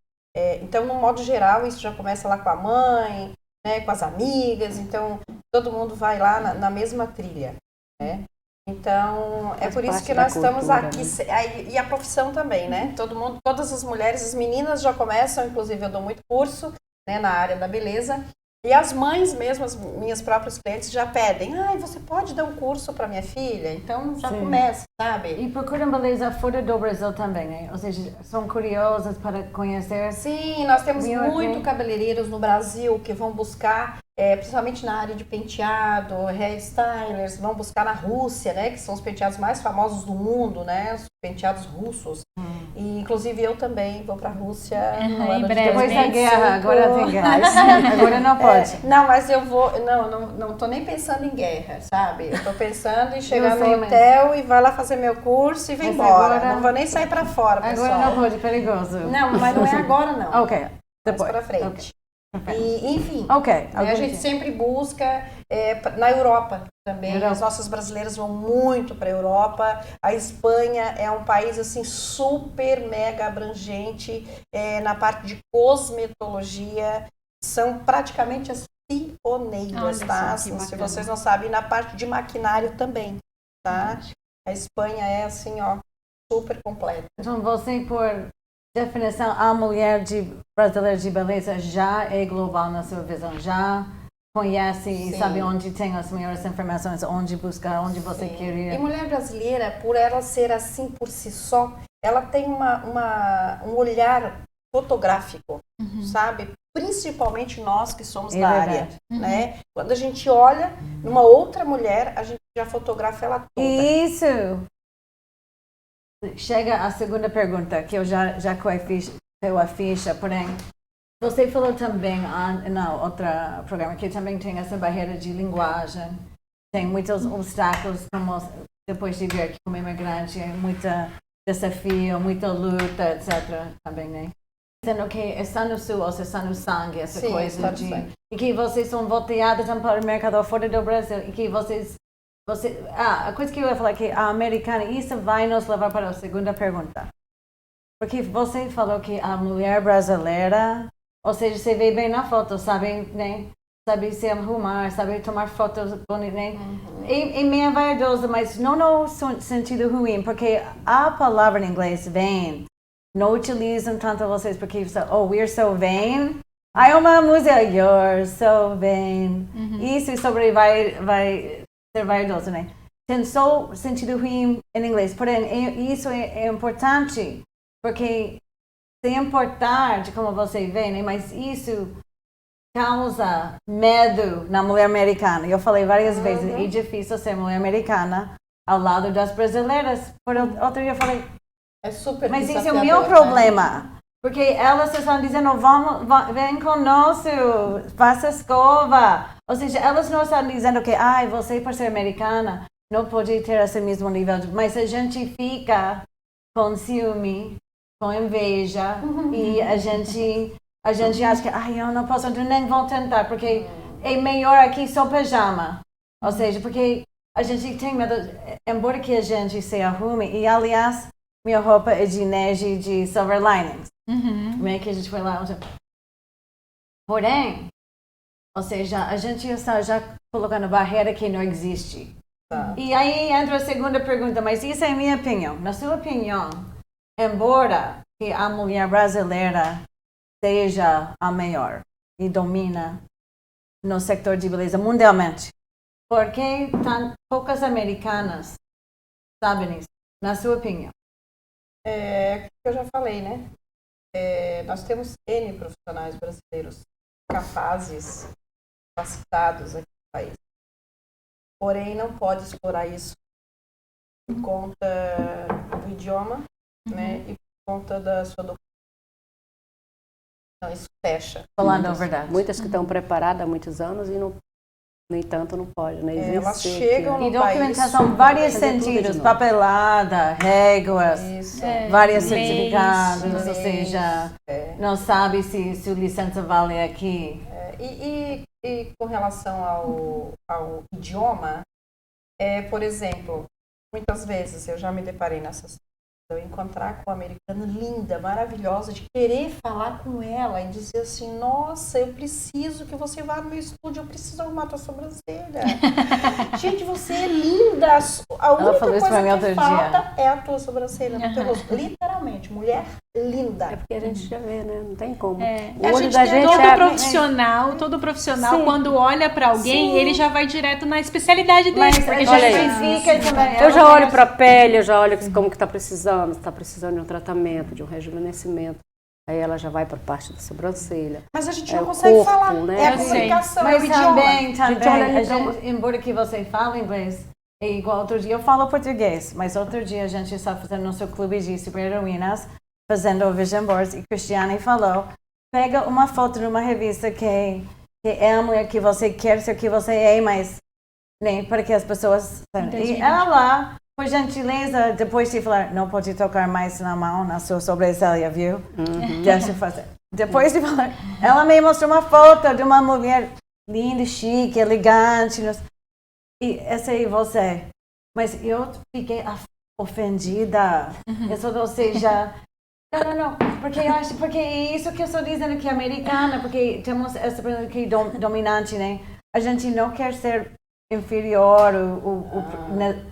Então, no modo geral, isso já começa lá com a mãe, né? Com as amigas. Então, todo mundo vai lá na mesma trilha, né? Então, é Faz por isso parte que da nós estamos cultura, aqui. né? E a profissão também, né? Todo mundo, todas as mulheres, as meninas já começam, inclusive eu dou muito curso, né, na área da beleza. E as mães mesmo, as minhas próprias clientes já pedem, você pode dar um curso para minha filha? Então já Sim. começa, sabe? E procuram beleza fora do Brasil também, né? Ou seja, são curiosas para conhecer. Sim, nós temos Viu, muito né? cabeleireiros no Brasil que vão buscar, principalmente na área de penteado, hairstylers, vão buscar na Rússia, né? Que são os penteados mais famosos do mundo, né? Os penteados russos. E inclusive eu também vou para a Rússia no Em ano de breve. Depois da 2025. guerra, agora tem guerra. Agora não pode. Não, mas eu vou. Não tô nem pensando em guerra, sabe? Eu tô pensando em chegar Eu sei, no mas- hotel e vai lá fazer meu curso e vem Mas embora. agora- Não vou nem sair pra fora, pessoal. Agora não pode, perigoso. Não, mas não é agora, não. Ok, Mais depois. pra frente. Ok. E, enfim, Ok, né, a algum gente dia. sempre busca na Europa também. Europa. As nossas brasileiras vão muito para a Europa. A Espanha é um país assim super mega abrangente na parte de cosmetologia. São praticamente as pioneiras, Olha tá? só, que Assim, se bacana. vocês não sabem, na parte de maquinário também, tá? A Espanha é assim, ó, super completa. Então você, por definição, a mulher brasileira de beleza já é global na sua visão, já conhece e Sim. sabe onde tem as melhores informações, onde buscar, onde você Sim. quer ir. E mulher brasileira, por ela ser assim por si só, ela tem um olhar fotográfico, sabe? Principalmente nós que somos É da verdade. área, né? Quando a gente olha numa outra mulher, a gente já fotografa ela toda. Isso! Chega a segunda pergunta, que eu já caiu a ficha, porém, você falou também no outro programa que também tem essa barreira de linguagem, tem muitos obstáculos, como depois de vir aqui como imigrante, muito desafio, muita luta, etc. também, né? Dizendo que está no sul, ou se está no sangue, essa Sim, coisa está no de... sangue. E que vocês são voltados para o mercado fora do Brasil, e que a coisa que eu ia falar é que a americana, isso vai nos levar para a segunda pergunta. Porque você falou que a mulher brasileira, ou seja, você vê bem na foto, sabe, né? Sabe se arrumar, sabe tomar fotos bonitas, né? É meio vaidosa, mas não no sentido ruim, porque a palavra em inglês vain, não utilizam tanto vocês porque we're so vain. Aí uma música, you're so vain. Isso sobre vai ser vaidoso, né? Tem só sentido ruim em inglês, porém isso é importante, porque sem importar de como você vê, né? Mas isso causa medo na mulher americana. Eu falei várias vezes, é difícil ser mulher americana ao lado das brasileiras. Por outro dia eu falei, É super mas esse é o desafiador, meu né? problema. Porque elas estão dizendo, vem conosco, faça escova. Ou seja, elas não estão dizendo que, você por ser americana não pode ter esse mesmo nível. Mas a gente fica com ciúme, com inveja, e a gente acha que, eu não posso, nem vou tentar, porque é melhor aqui só pijama. Ou seja, porque a gente tem medo, embora que a gente se arrume, e aliás, minha roupa é de neve de Silver Linings. Como que a gente foi lá? Porém, ou seja, a gente está já colocando barreira que não existe. Tá. E aí entra a segunda pergunta, mas isso é a minha opinião. Na sua opinião, embora que a mulher brasileira seja a maior e domina no setor de beleza mundialmente, por que poucas americanas sabem isso? Na sua opinião? Que eu já falei, né? Nós temos N profissionais brasileiros capazes, capacitados aqui no país. Porém, não pode explorar isso por conta do idioma, né? E por conta da sua documentação. Então, isso fecha. Falando a verdade. Muitas que estão preparadas há muitos anos e não, no entanto não pode, né? Existe Elas aqui, chegam né? E no documentação, país, vários fazer tudo de sentidos, novo. papelada, réguas, Isso. vários leis, certificados, ou leis, seja, não sabe se o licença vale aqui. E com relação ao idioma, por exemplo, muitas vezes eu já me deparei nessa situação, eu encontrar com uma americana linda, maravilhosa, de querer falar com ela e dizer assim, nossa, eu preciso que você vá no meu estúdio, eu preciso arrumar tua sobrancelha. Gente, você é linda, a única falou isso pra mim coisa outro que falta dia. é a tua sobrancelha no teu rosto. Literalmente, mulher linda. É porque a gente já vê, né? Não tem como. A O olho gente da tem gente Todo profissional, Sim. quando olha pra alguém, ele já vai direto na especialidade dele. Mas porque a olha gente aí. fica também. Eu já olho para a pele, eu já olho como que está precisando de um tratamento, de um rejuvenescimento. Aí ela já vai para a parte da sobrancelha. Mas a gente É não o consegue corpo, falar. né? É a Eu sei. comunicação, é Mas o idioma. também, Gente, olha, a então- gente, embora que você fale inglês, é igual outro dia, eu falo português, mas outro dia a gente está fazendo nosso clube de super-heroínas, fazendo o Vision Boards, e Cristiane falou, pega uma foto de uma revista que é a mulher que você quer ser que você é, mas nem para que as pessoas... E ela, por gentileza, depois de falar, não pode tocar mais na mão, na sua sobrancelha, viu? Deixa eu fazer. Depois de falar, ela me mostrou uma foto de uma mulher linda, chique, elegante. E essa aí você. Mas eu fiquei ofendida. Isso não seja... Não. Porque eu acho, porque é isso que eu estou dizendo que é americana, porque temos essa pessoa que é dominante, né? A gente não quer ser inferior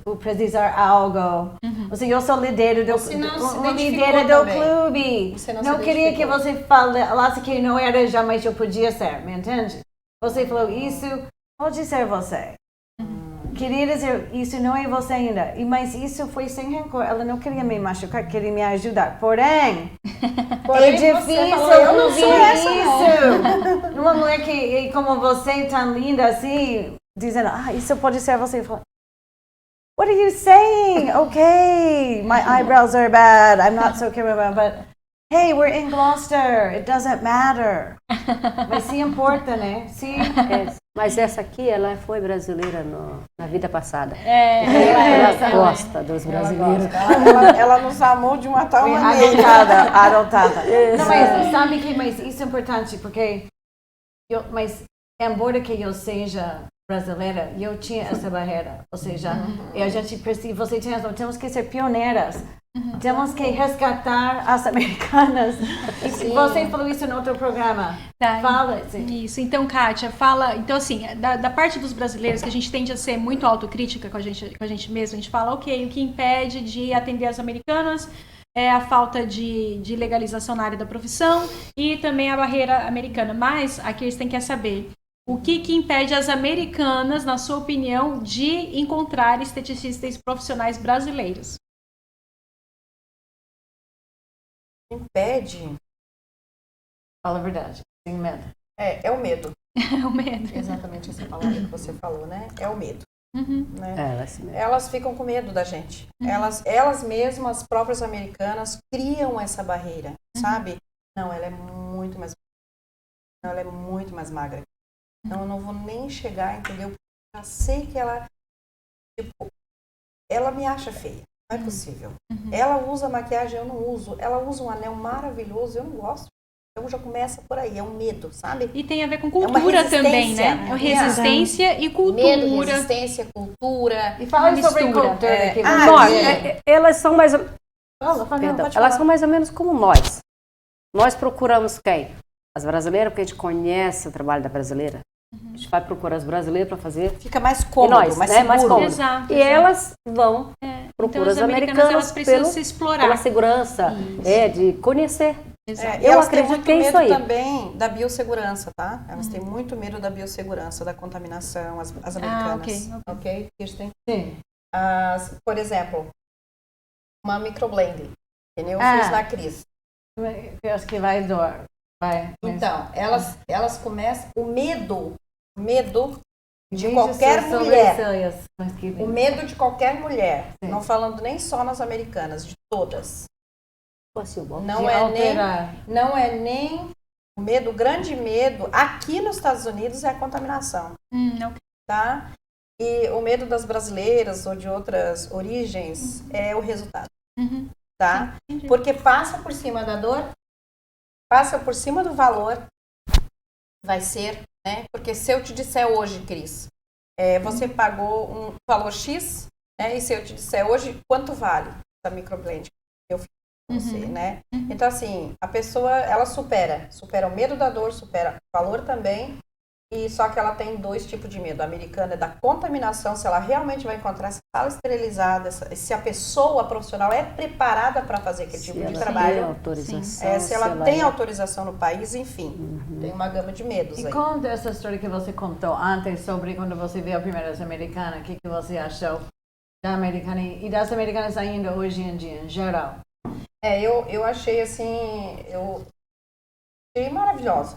ou precisar algo. Ou seja, eu sou líder do Você não se uma identificou líder do também. clube. Você não Não se queria que identificou. você falasse que não era jamais eu podia ser, me entende? Você falou isso, pode ser você. Queria dizer, isso não é você ainda. Mas isso foi sem rancor. Ela não queria me machucar, queria me ajudar. Porém é você difícil falou, eu não ouvir sou essa, isso. Uma mulher que é como você, tão linda assim, dizendo, isso pode ser você. Fala, what are you saying? Okay, my eyebrows are bad. I'm not so careful, but hey, we're in Gloucester. It doesn't matter. Mas se importa, né? Se... Mas essa aqui, ela foi brasileira na vida passada. ela Gosta dos brasileiros. Ela nos amou de uma tal Foi maneira. adotada. Não, mas sabe que mas isso é importante, porque mas embora que eu seja brasileira, eu tinha essa barreira. Ou seja, e a gente precisa, você tem razão, temos que ser pioneiras. Temos que resgatar as americanas. E você falou isso no outro programa. Tá. Fala. Isso, então, Kátia, fala. Então, assim, da parte dos brasileiros, que a gente tende a ser muito autocrítica com a gente mesmo, a gente fala, ok, o que impede de atender as americanas é a falta de legalização na área da profissão e também a barreira americana. Mas a Kirsten quer saber o que impede as americanas, na sua opinião, de encontrar esteticistas profissionais brasileiros. Impede. Fala a verdade. Sem medo. É o medo. É o medo. Exatamente essa palavra que você falou, né? É o medo. Né? Ela assim mesmo. Elas ficam com medo da gente. Elas mesmas, as próprias americanas, criam essa barreira, sabe? Não, ela é muito mais... Não, ela é muito mais magra. Então, eu não vou nem chegar, entendeu? Eu já sei que ela... Tipo, ela me acha feia. Não é possível. Ela usa maquiagem, eu não uso. Ela usa um anel maravilhoso, eu não gosto. Então já começa por aí, é um medo, sabe? E tem a ver com uma cultura também, resistência, né? Resistência e cultura. Medo, resistência, cultura. E fala sobre Mistura. cultura. Que Elas são mais... Fala, Perdão, pode elas falar. são mais ou menos como nós. Nós procuramos quem? As brasileiras, porque a gente conhece o trabalho da brasileira. A gente vai procurar as brasileiras para fazer. Fica mais E cômodo, nós, mais né? seguro. Mais cômodo. Exato. E elas vão Então, procurar as as americanas, americanas elas precisam pelo, se explorar. pela segurança, de conhecer. Exato. E Eu elas têm acredito muito que é isso medo aí. também da biossegurança, tá? Elas têm muito medo da biossegurança, da contaminação, as americanas. Ok, Kirsten? Sim. Por exemplo, uma microblending, que nem eu Ah. fiz na Cris. Eu acho que vai dor. Vai. Então, elas começam... O medo de Gente, qualquer são mulher. sobrancelhas. Mas que O medo de qualquer mulher, Sim. não falando nem só nas americanas, de todas. Não de alterar. não é nem o medo, o grande medo aqui nos Estados Unidos é a contaminação, Ok. tá? E o medo das brasileiras ou de outras origens é o resultado, tá? Entendi. Porque passa por cima da dor, passa por cima do valor, vai ser, né? Porque se eu te disser hoje, Cris, você pagou um valor X E se eu te disser hoje, quanto vale essa microblend que eu fiz com você, né? Então, assim, a pessoa, ela supera o medo da dor, supera o valor também, e só que ela tem 2 tipos de medo. A americana é da contaminação, se ela realmente vai encontrar essa sala esterilizada, se a pessoa profissional é preparada para fazer aquele tipo de trabalho. Tem autorização, Se ela tem autorização no país, enfim, tem uma gama de medos E aí. conta essa história que você contou antes sobre quando você viu a primeira vez americana, o que você achou da americana e das americanas ainda hoje em dia, em geral? Eu achei assim, eu achei maravilhosa.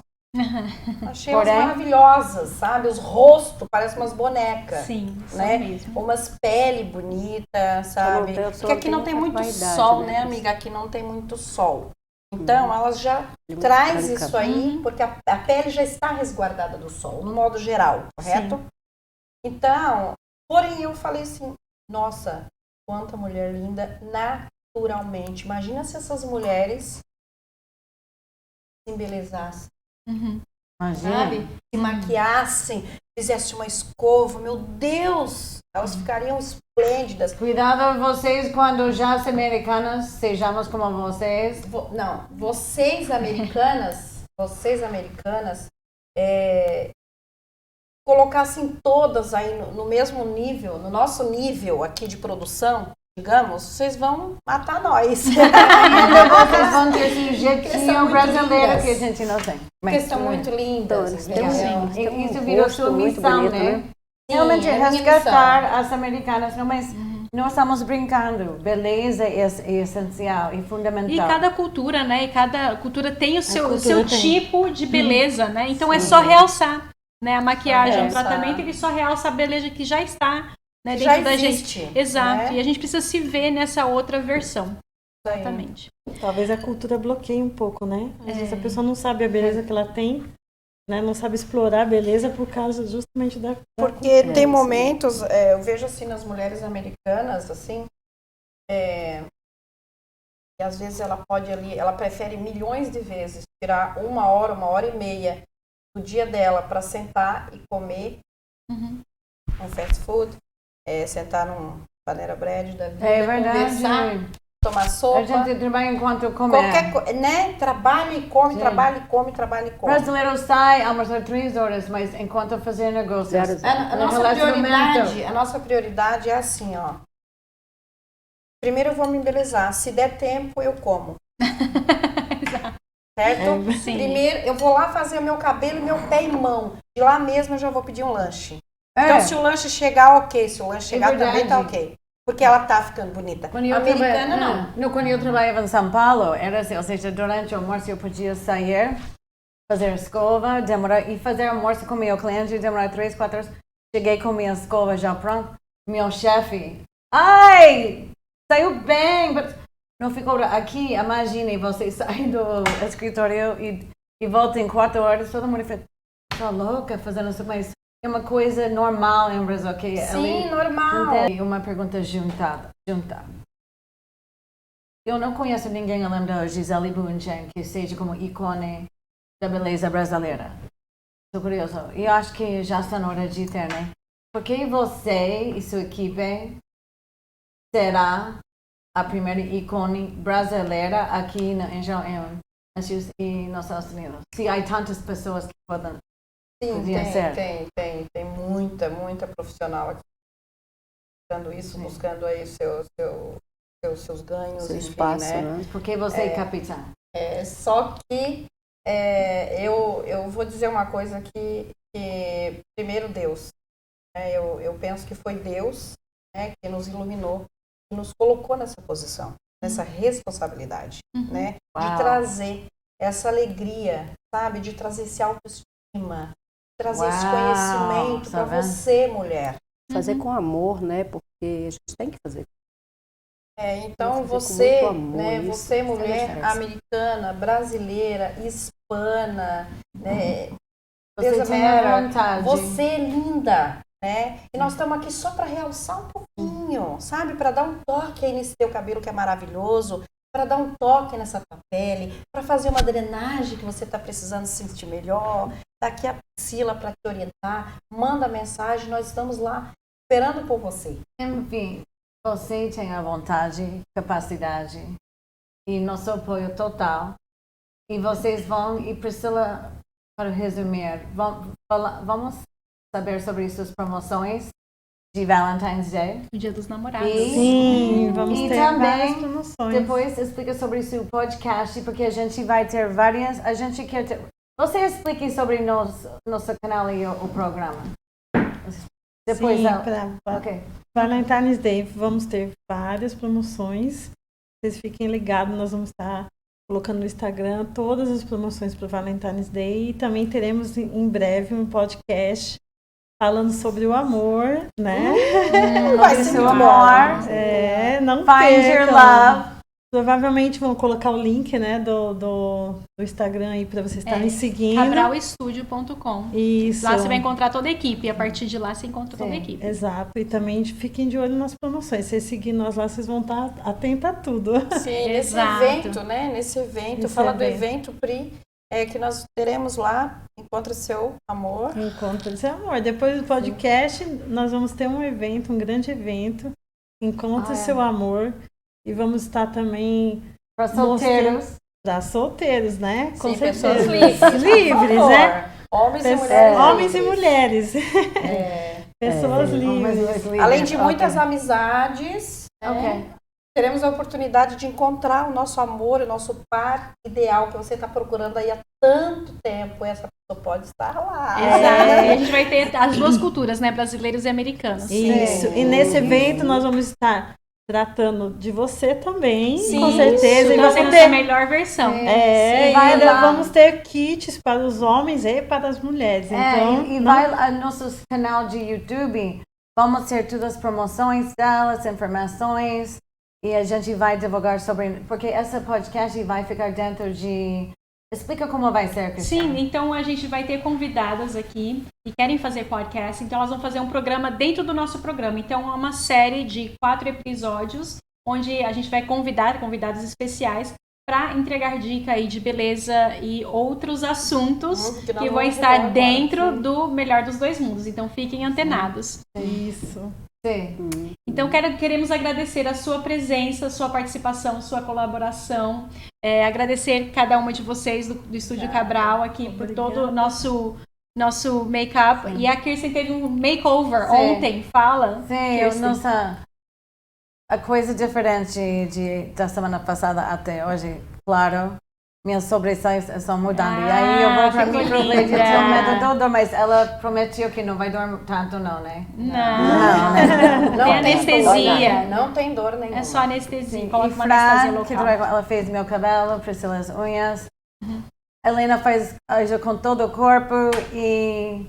Achei Porém? elas maravilhosas, sabe? Os rostos, parecem umas bonecas. Sim, né? mesmo. Umas pele bonita, sabe? Porque aqui não tem muito sol, né, amiga? Aqui não tem muito sol. Então, elas já traz isso aí, porque a pele já está resguardada do sol, no modo geral, correto? Sim. Então, porém eu falei assim, nossa, quanta mulher linda naturalmente. Imagina se essas mulheres se embelezassem, sabe? Se maquiassem, fizessem uma escova, meu Deus, elas ficariam esplêndidas. Cuidado vocês quando já as americanas sejamos como vocês. Não, vocês americanas, colocassem todas aí no mesmo nível, no nosso nível aqui de produção, digamos, vocês vão matar nós. Vocês vão ter esse Porque são jeitinho muito brasileiro lindas. que a gente não tem. Porque são muito lindas. Então, entendeu? E isso virou sua missão, bonito, né? né? Realmente é a minha resgatar as americanas, não, mas nós estamos brincando. Beleza é essencial e fundamental. E cada cultura, né? E cada cultura tem o seu cultura tem. tipo de beleza, né? Então é só realçar, né? A maquiagem, o realçar. tratamento, ele só realça a beleza que já está, né, Já dentro da existe, gente. Exato. né? E a gente precisa se ver nessa outra versão. Isso aí. Exatamente. Talvez a cultura bloqueie um pouco, né? Às vezes a pessoa não sabe a beleza que ela tem, né? Não sabe explorar a beleza por causa justamente da Porque tem momentos, eu vejo assim nas mulheres americanas, assim, e às vezes ela pode ali, ela prefere milhões de vezes tirar 1 hora e meia do dia dela para sentar e comer um fast food, sentar num panera bread da vida, É verdade. conversar, tomar sopa. A gente trabalha enquanto come. Qualquer coisa, né? Trabalha e come, Sim. trabalha e come, trabalha e come. Brasileiro sai almoçar 3 horas, mas enquanto fazer negócios. Zero. A No a nossa prioridade é assim, ó. Primeiro eu vou me embelezar. Se der tempo, eu como. Certo? Sim. Primeiro, eu vou lá fazer meu cabelo, meu pé e mão. De lá mesmo eu já vou pedir um lanche. Então, se o lanche chegar, ok. Se o lanche chegar também, tá ok. Porque ela tá ficando bonita. Quando eu Americana, não. Quando eu trabalhava em São Paulo, era assim, ou seja, durante o almoço eu podia sair, fazer escova, demorar, e fazer almoço com o meu cliente, demorar 3, 4 horas. Cheguei com minha escova já pronta. Meu chefe, ai, saiu bem, mas não ficou aqui. Imagine você sair do escritório e volta em 4 horas, todo mundo fica, tá louca fazendo isso, mas é uma coisa normal em Brasil, que Sim, normal. e uma pergunta juntada. Eu não conheço ninguém além da Gisele Bündchen que seja como ícone da beleza brasileira. Estou curioso. E acho que já está na hora de ter, né? Porque você e sua equipe será a primeira ícone brasileira aqui nos Estados Unidos. Se há tantas pessoas que podem. Sim, Podia ser. tem muita profissional aqui buscando isso, buscando aí seus ganhos, Seu enfim, espaço, né? né? Porque você é capitã. Só que eu vou dizer uma coisa que primeiro Deus, né? Eu penso que foi Deus, né, que nos iluminou, que nos colocou nessa posição, nessa responsabilidade, né? Uau. De trazer essa alegria, sabe? De trazer esse autoestima, trazer esse Uau, conhecimento tá para vendo? você, mulher. Fazer com amor, né? Porque a gente tem que fazer. Então Fazer com você, muito amor, né, isso você faz a mulher diferença. americana, brasileira, hispana, né, Você Deus tem a Amera, vontade. você é linda, né? E nós estamos aqui só para realçar um pouquinho, sabe? Para dar um toque aí nesse teu cabelo que é maravilhoso, para dar um toque nessa tua pele, para fazer uma drenagem que você está precisando se sentir melhor. Daqui a Priscila para te orientar, manda mensagem, nós estamos lá esperando por você. Enfim, você tem a vontade, capacidade e nosso apoio total. E vocês vão, e Priscila, para resumir, vamos saber sobre suas promoções de Valentine's Day. O Dia dos Namorados. Sim, vamos E ter várias também, promoções. depois explica sobre seu podcast, porque a gente vai ter várias, a gente quer ter... Você explique sobre nosso canal e o programa. Depois, Sim, para ok. Valentine's Day vamos ter várias promoções. Vocês fiquem ligados, nós vamos estar colocando no Instagram todas as promoções para o Valentine's Day. E também teremos em breve um podcast falando sobre o amor, né? Vai ser muito amor. Não Find your percam. love. Provavelmente vão colocar o link, né, do Instagram aí para vocês estarem seguindo. CabralEstudio.com. Isso. Lá você vai encontrar toda a equipe. E a partir de lá você encontra toda a equipe. Exato. E também fiquem de olho nas promoções. Se vocês seguirem nós lá, vocês vão estar atentos a tudo. Sim, nesse Exato. evento, né? Nesse evento, Nesse fala do evento. evento, Pri, que nós teremos lá, Encontre Seu Amor. Encontro esse amor. Depois do podcast, nós vamos ter um evento, um grande evento. Encontre seu amor. E vamos estar também Para solteiros. para solteiros, né? Com Sim, certeza. pessoas livres, Livres, por favor. né? Homens e mulheres. Homens e livres. mulheres. É. Pessoas livres. Além de muitas amizades, Ok. teremos a oportunidade de encontrar o nosso amor, o nosso par ideal que você está procurando aí há tanto tempo. Essa pessoa pode estar lá. Exato. E a gente vai ter as duas culturas, né? Brasileiros e americanos. Isso. E nesse evento nós vamos estar tratando de você também, Sim, com certeza. E trazendo vamos essa ter, melhor versão. Sim, e vai ainda lá. vamos ter kits para os homens e para as mulheres. Então, E vai lá no nosso canal de YouTube, vamos ter todas as promoções delas, informações, e a gente vai divulgar sobre, porque esse podcast vai ficar dentro de... Explica como vai ser, Cristiane. Sim, então a gente vai ter convidadas aqui que querem fazer podcast, então elas vão fazer um programa dentro do nosso programa. Então é uma série de 4 episódios, onde a gente vai convidar convidados especiais para entregar dica aí de beleza e outros assuntos Que nós que vão vamos estar revelar dentro agora, sim. do melhor dos dois mundos. Então fiquem antenados. isso. Sim. Então queremos agradecer a sua presença, sua participação, sua colaboração. Agradecer cada uma de vocês do Estúdio Cabral aqui por todo o nosso make-up. E a Kirsten teve um makeover Sim. ontem. Fala, Sim, Kirsten. a coisa diferente da semana passada até hoje, claro, minhas sobrancelhas estão mudando. E aí eu vou para ficou mim prometer linda. ter um medador, mas ela prometeu que não vai dormir tanto não, né? Não, né? tem anestesia. Não tem dor nenhuma. É só anestesia. E Coloca uma anestesia Fran, que local. ela fez meu cabelo, Priscila as unhas. Helena ajuda com todo o corpo e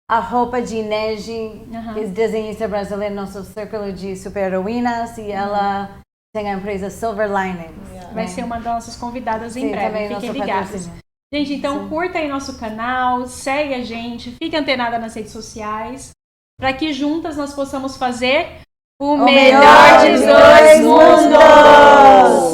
a roupa de Neji, que é desenhista brasileira, nosso círculo de super-heroínas, e ela tem a empresa Silver Linings. Vai ser uma das nossas convidadas em Sim, breve. também Fiquem nosso ligados. patrocínio. Gente, então curta aí nosso canal, segue a gente, fique antenada nas redes sociais, para que juntas nós possamos fazer o melhor melhor dos de dois dois mundos!